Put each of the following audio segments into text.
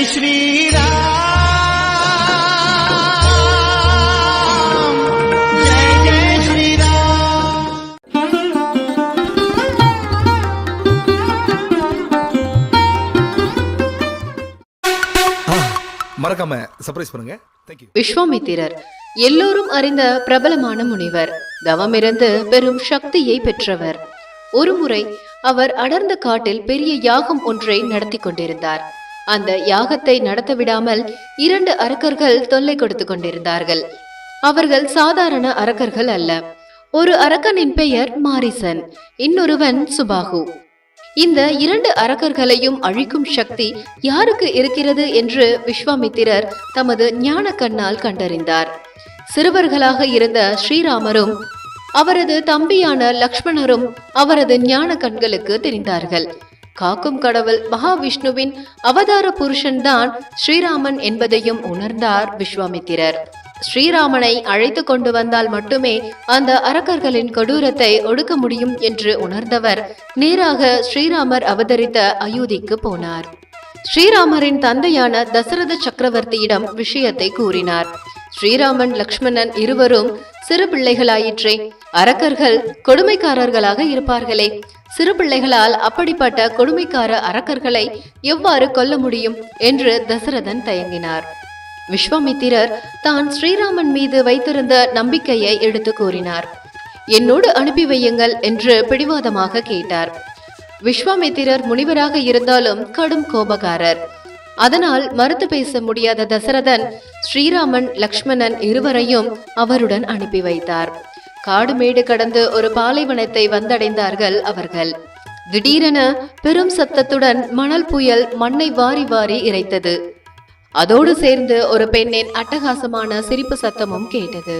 ஸ்ரீராம் மறக்காம சர்ப்ரைஸ் பண்ணுங்க. Thank you. விஸ்வாமித்திரர் எல்லோரும் அறிந்த பிரபலமான முனிவர், தவமிருந்து பெரும் சக்தியை பெற்றவர். ஒருமுறை அவர் அடர்ந்த காட்டில் பெரிய யாகம் ஒன்றை நடத்தி கொண்டிருந்தார். அந்த யாகத்தை நடத்த விடாமல் 2 அரக்கர்கள் தொல்லை கொடுத்து கொண்டிருந்தார்கள். அவர்கள் சாதாரண அரக்கர்கள் அல்ல. ஒரு அரக்கனின் பெயர் மாரிசன், இன்னொருவன் சுபாகு. இந்த 2 அரக்கர்களையும் அழிக்கும் சக்தி யாருக்கு இருக்கிறது என்று விஸ்வாமித்திரர் தமது ஞான கண்ணால் கண்டறிந்தார். சிறுவர்களாக இருந்த ஸ்ரீராமரும் அவரது தம்பியான லக்ஷ்மணரும் அவரது ஞான கண்களுக்கு தெரிந்தார்கள். காக்கும் கடவுள் மகாவிஷ்ணுவின் அவதார புருஷன்தான் ஸ்ரீராமன் என்பதையும் உணர்ந்தார் விஸ்வாமித்திரர். ஸ்ரீராமனை அழைத்து கொண்டு வந்தால் மட்டுமே அந்த அரக்கர்களின் கொடூரத்தை ஒடுக்க முடியும் என்று உணர்ந்தவர் நேராக ஸ்ரீராமர் அவதரித்த அயோத்திக்கு போனார். ஸ்ரீராமரின் தந்தையான தசரத சக்கரவர்த்தியிடம் விஷயத்தை கூறினார். ஸ்ரீராமன் லக்ஷ்மணன் இருவரும் சிறு பிள்ளைகளாயிற்றே, அரக்கர்கள் கொடுமைக்காரர்களாக இருப்பார்களே, சிறு பிள்ளைகளால் அப்படிப்பட்ட கொடுமைக்கார அரக்கர்களை எவ்வாறு கொல்ல முடியும் என்று தசரதன் தயங்கினார். விஸ்வாமித்திரர் தான் ஸ்ரீராமன் மீது வைத்திருந்த நம்பிக்கையை எடுத்து கூறினார். என்னோடு அனுப்பி வையுங்கள் என்று பிடிவாதமாக கேட்டார். விஸ்வாமித்திரர் முனிவராக இருந்தாலும் கடும் கோபக்காரர். அதனால் மறுத்து பேச முடியாத தசரதன் ஸ்ரீராமன் லக்ஷ்மணன் இருவரையும் அவருடன் அனுப்பி வைத்தார். காடு மேடு கடந்து ஒரு பாலைவனத்தை வந்தடைந்தார்கள் அவர்கள். திடீரென பெரும் சத்தத்துடன் மணல் புயல் மண்ணை வாரி வாரி இறைத்தது. அதோடு சேர்ந்து ஒரு பெண்ணின் அட்டகாசமான சிரிப்பு சத்தமும் கேட்டது.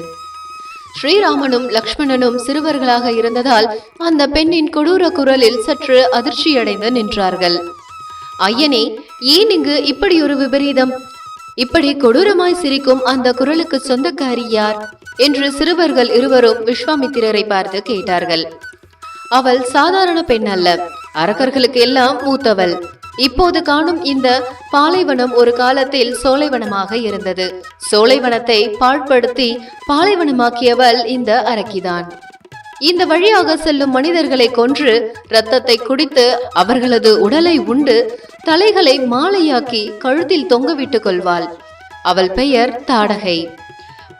ஸ்ரீராமனும் லக்ஷ்மணனும் சிறுவர்களாக இருந்ததால் அந்த பெண்ணின் கொடூர குரலில் சற்று அதிர்ச்சியடைந்து நின்றார்கள். ஐயனே, ஏன் இங்கு இப்படி ஒரு விபரீதம்? இப்படி கொடூரமாய் சிரிக்கும் அந்த குரலுக்கு சொந்தக்காரி யார் என்று சிறுவர்கள் இருவரும் விஸ்வாமித்திரரை பார்த்து கேட்டார்கள். அவள் சாதாரண பெண் அல்ல, அரக்கர்களுக்கு எல்லாம் மூத்தவள். இப்போது காணும் இந்த பாலைவனம் ஒரு காலத்தில் சோலைவனமாக இருந்தது. சோலைவனத்தை பாழ்படுத்தி பாலைவனமாக்கியவள் இந்த அரக்கிதான். இந்த வழியாக செல்லும் மனிதர்களை கொன்று இரத்தத்தை குடித்து அவர்களது உடலை உண்டு தலைகளை மாலையாக்கி கழுத்தில் தொங்கவிட்டுக் கொள்வாள். அவள் பெயர் தாடகை.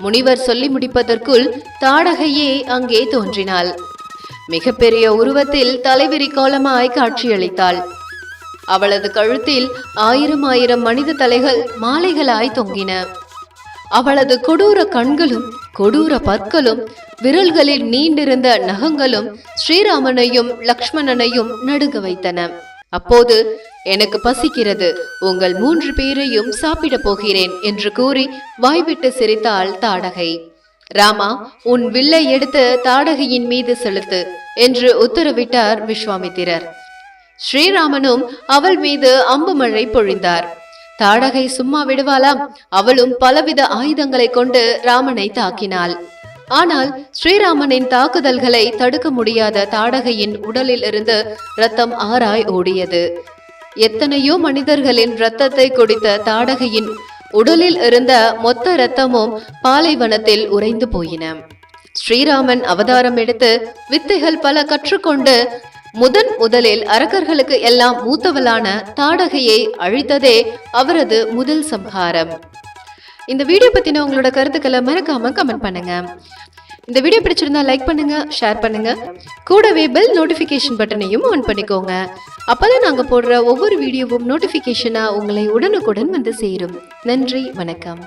முனிவர் சொல்லி முடிப்பதற்குள் தாடகையே அங்கே தோன்றினாள். மிகப்பெரிய உருவத்தில் தலைவிரி கோலமாய் காட்சியளித்தாள். அவளது கழுத்தில் 1000 மனித தலைகள் மாலைகளாய் தொங்கின. அவளது கொடூர கண்களும் கொடூர பற்களும் விரல்களில் நீண்டிருந்த நகங்களும் ஸ்ரீராமனையும் லக்ஷ்மணனையும் நடுங்க வைத்தன. அப்போது, எனக்கு பசிக்கிறது, உங்கள் 3 பேரையும் சாப்பிட போகிறேன் என்று கூறி வாய்விட்டு சிரித்தாள் தாடகை. ராமா, உன் வில்லை எடுத்து தாடகையின் மீது செலுத்து என்று உத்தரவிட்டார் விஸ்வாமித்திரர். ஸ்ரீராமனும் அவள் மீது அம்பு மழை பொழிந்தார். தாடகை சும்மா விடுவாளாம்? அவளும் பலவித ஆயுதங்களை கொண்டு ராமனை தாக்கினாள். ஆனால் ஸ்ரீராமனின் தாக்குதல்களை தடுக்க முடியாத தாடகையின் உடலில் இருந்து இரத்தம் ஆறாய் ஓடியது. எத்தனையோ மனிதர்களின் இரத்தத்தை குடித்த தாடகையின் உடலில் இருந்த மொத்த இரத்தமும் பாலைவனத்தில் உறைந்து போயின. ஸ்ரீராமன் அவதாரம் எடுத்து வித்தைகள் பல கற்றுக்கொண்டு முதலில் அரக்கர்களுக்கு எல்லாம் மூத்தவளான தாடகையை அழித்ததே அவரது முதல் சம்ஹாரம். இந்த வீடியோ பத்தின உங்களோட கருத்துக்களை மறக்காம கமெண்ட் பண்ணுங்க. இந்த வீடியோ பிடிச்சிருந்தா லைக் பண்ணுங்க, ஷேர் பண்ணுங்க. கூடவே பெல் நோட்டிபிகேஷன் பட்டனையும் ஆன் பண்ணிக்கோங்க. அப்பதான் நாங்க போடுற ஒவ்வொரு வீடியோவும் நோட்டிபிகேஷனா உங்களை உடனுக்குடன் வந்து சேரும். நன்றி, வணக்கம்.